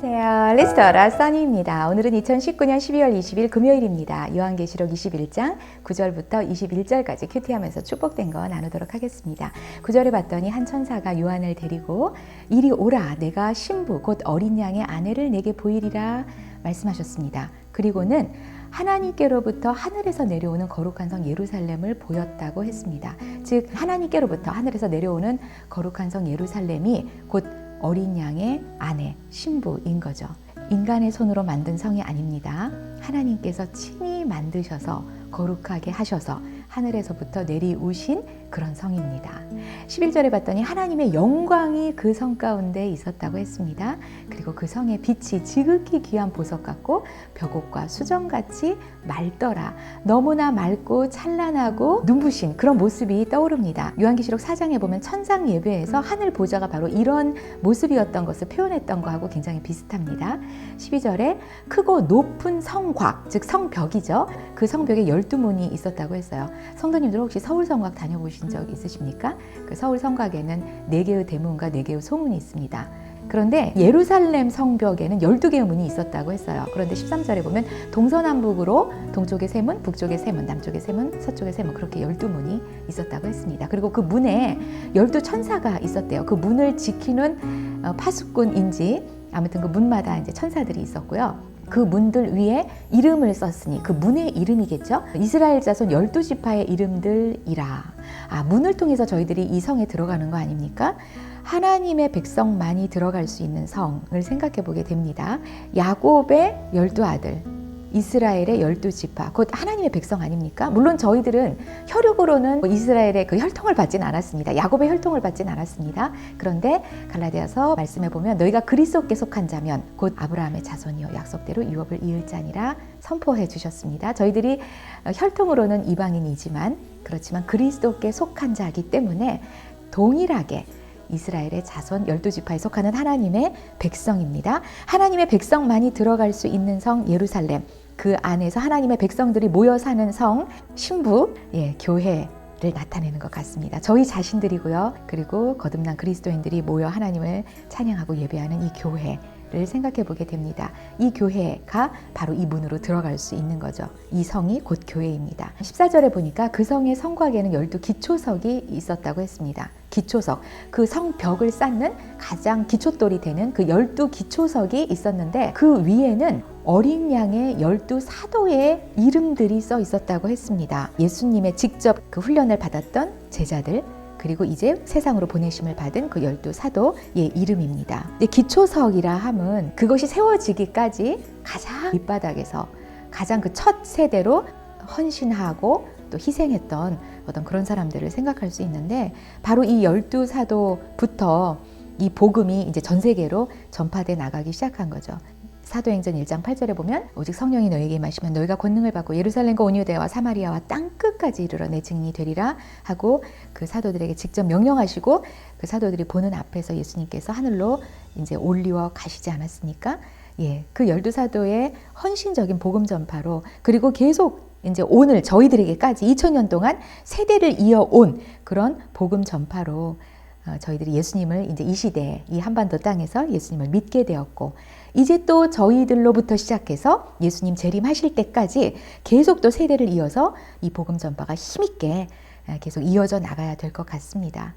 안녕하세요. 리스터라 써니입니다. 오늘은 2019년 12월 20일 금요일입니다. 요한계시록 21장 9절부터 21절까지 큐티하면서 축복된 거 나누도록 하겠습니다. 9절에 봤더니 한 천사가 요한을 데리고 이리 오라, 내가 신부 곧 어린 양의 아내를 내게 보이리라 말씀하셨습니다. 그리고는 하나님께로부터 하늘에서 내려오는 거룩한 성 예루살렘을 보였다고 했습니다. 즉 하나님께로부터 하늘에서 내려오는 거룩한 성 예루살렘이 곧 어린 양의 아내, 신부인 거죠. 인간의 손으로 만든 성이 아닙니다. 하나님께서 친히 만드셔서 거룩하게 하셔서 하늘에서부터 내리우신 그런 성입니다. 11절에 봤더니 하나님의 영광이 그 성 가운데 있었다고 했습니다. 그리고 그 성의 빛이 지극히 귀한 보석 같고 벽옥과 수정같이 맑더라. 너무나 맑고 찬란하고 눈부신 그런 모습이 떠오릅니다. 요한계시록 4장에 보면 천상 예배에서 하늘 보좌가 바로 이런 모습이었던 것을 표현했던 거하고 굉장히 비슷합니다. 12절에 크고 높은 성곽, 즉 성벽이죠. 그 성벽에 12문이 있었다고 했어요. 성도님들 혹시 서울 성곽 다녀보신 적 있으십니까? 그 서울 성곽에는 4개의 대문과 4개의 소문이 있습니다. 그런데 예루살렘 성벽에는 12개의 문이 있었다고 했어요. 그런데 13절에 보면 동서남북으로 동쪽에 3문, 북쪽에 3문, 남쪽에 3문, 서쪽에 3문 그렇게 12문이 있었다고 했습니다. 그리고 그 문에 12천사가 있었대요. 그 문을 지키는 파수꾼인지 아무튼 그 문마다 이제 천사들이 있었고요. 그 문들 위에 이름을 썼으니 그 문의 이름이겠죠. 이스라엘 자손 12지파의 이름들이라. 문을 통해서 저희들이 이 성에 들어가는 거 아닙니까? 하나님의 백성만이 들어갈 수 있는 성을 생각해 보게 됩니다. 야곱의 12아들, 이스라엘의 12지파, 곧 하나님의 백성 아닙니까? 물론 저희들은 혈육으로는 이스라엘의 그 혈통을 받진 않았습니다. 야곱의 혈통을 받진 않았습니다. 그런데 갈라디아서 말씀해 보면 너희가 그리스도께 속한 자면 곧 아브라함의 자손이요 약속대로 유업을 이을 자니라 선포해 주셨습니다. 저희들이 혈통으로는 이방인이지만 그렇지만 그리스도께 속한 자이기 때문에 동일하게 이스라엘의 자손 12지파에 속하는 하나님의 백성입니다. 하나님의 백성만이 들어갈 수 있는 성 예루살렘, 그 안에서 하나님의 백성들이 모여 사는 성 신부, 교회를 나타내는 것 같습니다. 저희 자신들이고요. 그리고 거듭난 그리스도인들이 모여 하나님을 찬양하고 예배하는 이 교회를 생각해 보게 됩니다. 이 교회가 바로 이 문으로 들어갈 수 있는 거죠. 이 성이 곧 교회입니다. 14절에 보니까 그 성의 성곽에는 12기초석이 있었다고 했습니다. 기초석, 그 성벽을 쌓는 가장 기초돌이 되는 그 12기초석이 있었는데 그 위에는 어린 양의 12사도의 이름들이 써 있었다고 했습니다. 예수님의 직접 그 훈련을 받았던 제자들, 그리고 이제 세상으로 보내심을 받은 그 12사도의 이름입니다. 근데 기초석이라 함은 그것이 세워지기까지 가장 밑바닥에서 가장 그 첫 세대로 헌신하고 또 희생했던 어떤 그런 사람들을 생각할 수 있는데 바로 이 12사도부터 이 복음이 이제 전 세계로 전파돼 나가기 시작한 거죠. 사도행전 1장 8절에 보면 오직 성령이 너희에게 임하시면 너희가 권능을 받고 예루살렘과 온 유대와 사마리아와 땅끝까지 이르러 내 증인이 되리라 하고 그 사도들에게 직접 명령하시고 그 사도들이 보는 앞에서 예수님께서 하늘로 이제 올리워 가시지 않았습니까? 그 12사도의 헌신적인 복음 전파로 그리고 계속 이제 오늘 저희들에게까지 2000년 동안 세대를 이어온 그런 복음 전파로 저희들이 예수님을 이제 이 시대에 이 한반도 땅에서 예수님을 믿게 되었고 이제 또 저희들로부터 시작해서 예수님 재림하실 때까지 계속 또 세대를 이어서 이 복음 전파가 힘있게 계속 이어져 나가야 될 것 같습니다.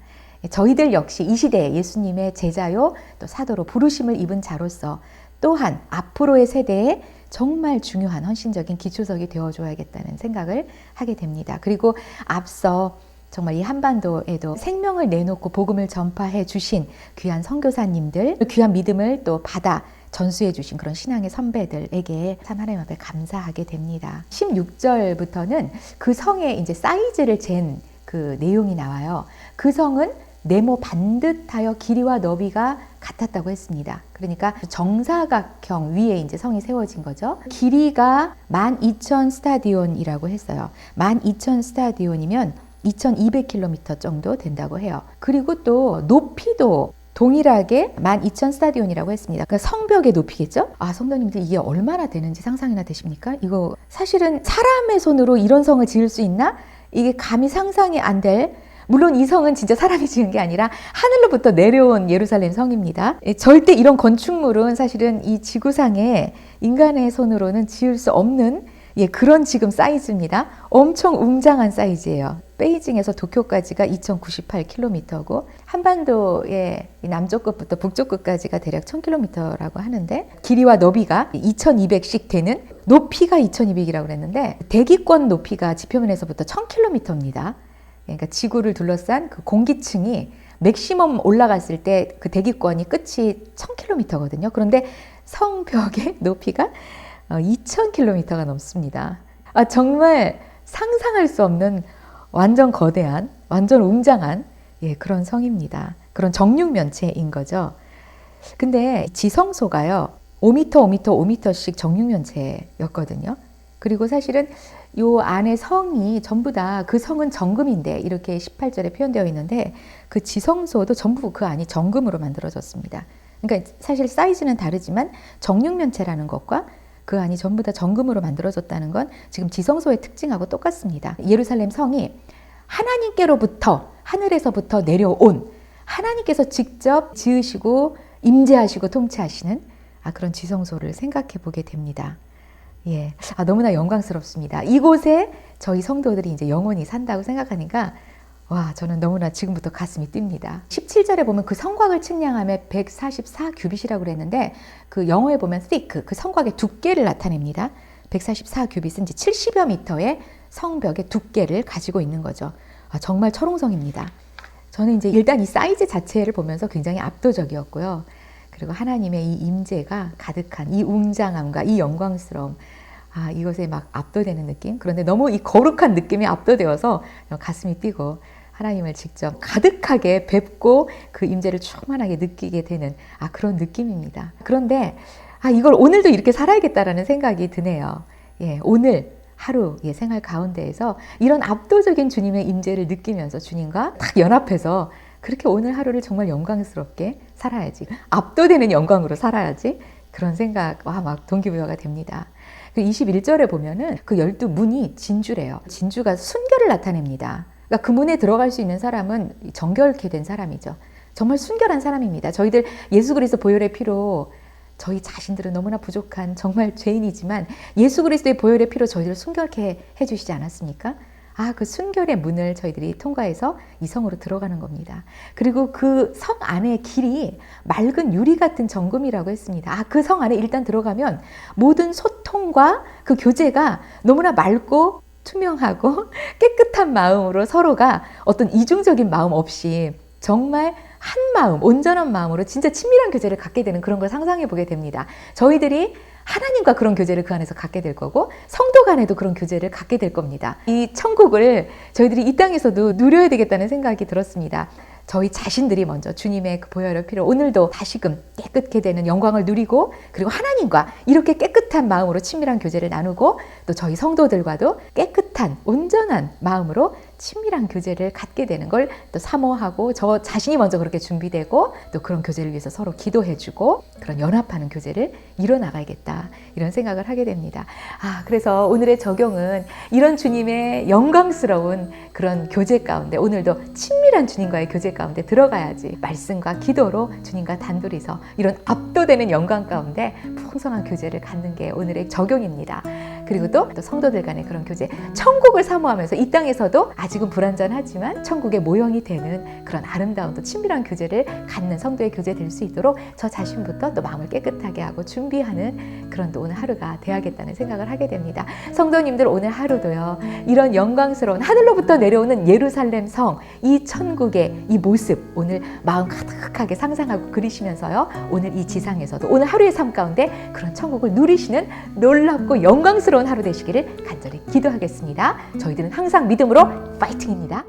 저희들 역시 이 시대에 예수님의 제자요 또 사도로 부르심을 입은 자로서 또한 앞으로의 세대에 정말 중요한 헌신적인 기초석이 되어줘야겠다는 생각을 하게 됩니다. 그리고 앞서 정말 이 한반도에도 생명을 내놓고 복음을 전파해 주신 귀한 선교사님들, 귀한 믿음을 또 받아 전수해 주신 그런 신앙의 선배들에게 참 하나님 앞에 감사하게 됩니다. 16절부터는 그 성의 이제 사이즈를 잰 그 내용이 나와요. 그 성은 네모 반듯하여 길이와 너비가 같았다고 했습니다. 그러니까 정사각형 위에 이제 성이 세워진 거죠. 길이가 12,000 스타디온이라고 했어요. 12,000 스타디온이면 2200km 정도 된다고 해요. 그리고 또 높이도 동일하게 12,000 스타디온이라고 했습니다. 그러니까 성벽의 높이겠죠? 성도님들 이게 얼마나 되는지 상상이나 되십니까? 이거 사실은 사람의 손으로 이런 성을 지을 수 있나? 이게 감히 상상이 안 될 물론 이 성은 진짜 사람이 지은 게 아니라 하늘로부터 내려온 예루살렘 성입니다. 절대 이런 건축물은 사실은 이 지구상에 인간의 손으로는 지을 수 없는 그런 지금 사이즈입니다. 엄청 웅장한 사이즈예요. 베이징에서 도쿄까지가 2098km고 한반도의 남쪽 끝부터 북쪽 끝까지가 대략 1000km라고 하는데 길이와 너비가 2200씩 되는 높이가 2200이라고 그랬는데 대기권 높이가 지표면에서부터 1000km입니다. 그러니까 지구를 둘러싼 그 공기층이 맥시멈 올라갔을 때 그 대기권이 끝이 1000km거든요. 그런데 성벽의 높이가 2000km가 넘습니다. 정말 상상할 수 없는 완전 거대한, 완전 웅장한 그런 성입니다. 그런 정육면체인 거죠. 근데 지성소가요, 5m, 5m, 5m씩 정육면체였거든요. 그리고 사실은 요 안에 성이 전부 다 그 성은 정금인데 이렇게 18절에 표현되어 있는데 그 지성소도 전부 그 안이 정금으로 만들어졌습니다. 그러니까 사실 사이즈는 다르지만 정육면체라는 것과 그 안이 전부 다 정금으로 만들어졌다는 건 지금 지성소의 특징하고 똑같습니다. 예루살렘 성이 하나님께로부터 하늘에서부터 내려온 하나님께서 직접 지으시고 임재하시고 통치하시는 그런 지성소를 생각해 보게 됩니다. 너무나 영광스럽습니다. 이곳에 저희 성도들이 이제 영원히 산다고 생각하니까 저는 너무나 지금부터 가슴이 뜁니다. 17절에 보면 그 성곽을 측량하며 144규빗이라고 그랬는데 그 영어에 보면 thick, 그 성곽의 두께를 나타냅니다. 144규빗은 이제 70여 미터의 성벽의 두께를 가지고 있는 거죠. 정말 철옹성입니다. 저는 이제 일단 이 사이즈 자체를 보면서 굉장히 압도적이었고요. 그리고 하나님의 이 임재가 가득한 이 웅장함과 이 영광스러움, 이것에 막 압도되는 느낌. 그런데 너무 이 거룩한 느낌에 압도되어서 가슴이 뛰고 하나님을 직접 가득하게 뵙고 그 임재를 충만하게 느끼게 되는 그런 느낌입니다. 그런데 이걸 오늘도 이렇게 살아야겠다라는 생각이 드네요. 오늘 하루 생활 가운데에서 이런 압도적인 주님의 임재를 느끼면서 주님과 딱 연합해서 그렇게 오늘 하루를 정말 영광스럽게 살아야지. 압도되는 영광으로 살아야지. 그런 생각과 막 동기부여가 됩니다. 21절에 보면은 그 12문이 진주래요. 진주가 순결을 나타냅니다. 그러니까 그 문에 들어갈 수 있는 사람은 정결케 된 사람이죠. 정말 순결한 사람입니다. 저희들 예수 그리스도 보혈의 피로 저희 자신들은 너무나 부족한 정말 죄인이지만 예수 그리스도의 보혈의 피로 저희들을 순결케 해주시지 않았습니까? 그 순결의 문을 저희들이 통과해서 이 성으로 들어가는 겁니다. 그리고 그 성 안의 길이 맑은 유리 같은 정금이라고 했습니다. 그 성 안에 일단 들어가면 모든 소통과 그 교제가 너무나 맑고 투명하고 깨끗한 마음으로 서로가 어떤 이중적인 마음 없이 정말 한 마음, 온전한 마음으로 진짜 친밀한 교제를 갖게 되는 그런 걸 상상해 보게 됩니다. 저희들이 하나님과 그런 교제를 그 안에서 갖게 될 거고 성도 간에도 그런 교제를 갖게 될 겁니다. 이 천국을 저희들이 이 땅에서도 누려야 되겠다는 생각이 들었습니다. 저희 자신들이 먼저 주님의 그 보혈의 피로 오늘도 다시금 깨끗게 되는 영광을 누리고 그리고 하나님과 이렇게 깨끗한 마음으로 친밀한 교제를 나누고 또 저희 성도들과도 깨끗한 온전한 마음으로 친밀한 교제를 갖게 되는 걸 또 사모하고 저 자신이 먼저 그렇게 준비되고 또 그런 교제를 위해서 서로 기도해주고 그런 연합하는 교제를 이뤄나가야겠다 이런 생각을 하게 됩니다. 그래서 오늘의 적용은 이런 주님의 영광스러운 그런 교제 가운데 오늘도 친밀한 주님과의 교제 가운데 들어가야지 말씀과 기도로 주님과 단둘이서 이런 압도되는 영광 가운데 풍성한 교제를 갖는 게 오늘의 적용입니다. 그리고 또 성도들 간의 그런 교제, 천국을 사모하면서 이 땅에서도 아직은 불완전하지만 천국의 모형이 되는 그런 아름다운 또 친밀한 교제를 갖는 성도의 교제 될 수 있도록 저 자신부터 또 마음을 깨끗하게 하고 준비하는 그런 또 오늘 하루가 돼야겠다는 생각을 하게 됩니다. 성도님들 오늘 하루도요, 이런 영광스러운 하늘로부터 내려오는 예루살렘 성, 이 천국의 이 모습 오늘 마음 가득하게 상상하고 그리시면서요, 오늘 이 지상에서도 오늘 하루의 삶 가운데 그런 천국을 누리시는 놀랍고 영광스러운 하루 되시기를 간절히 기도하겠습니다. 저희들은 항상 믿음으로 파이팅입니다.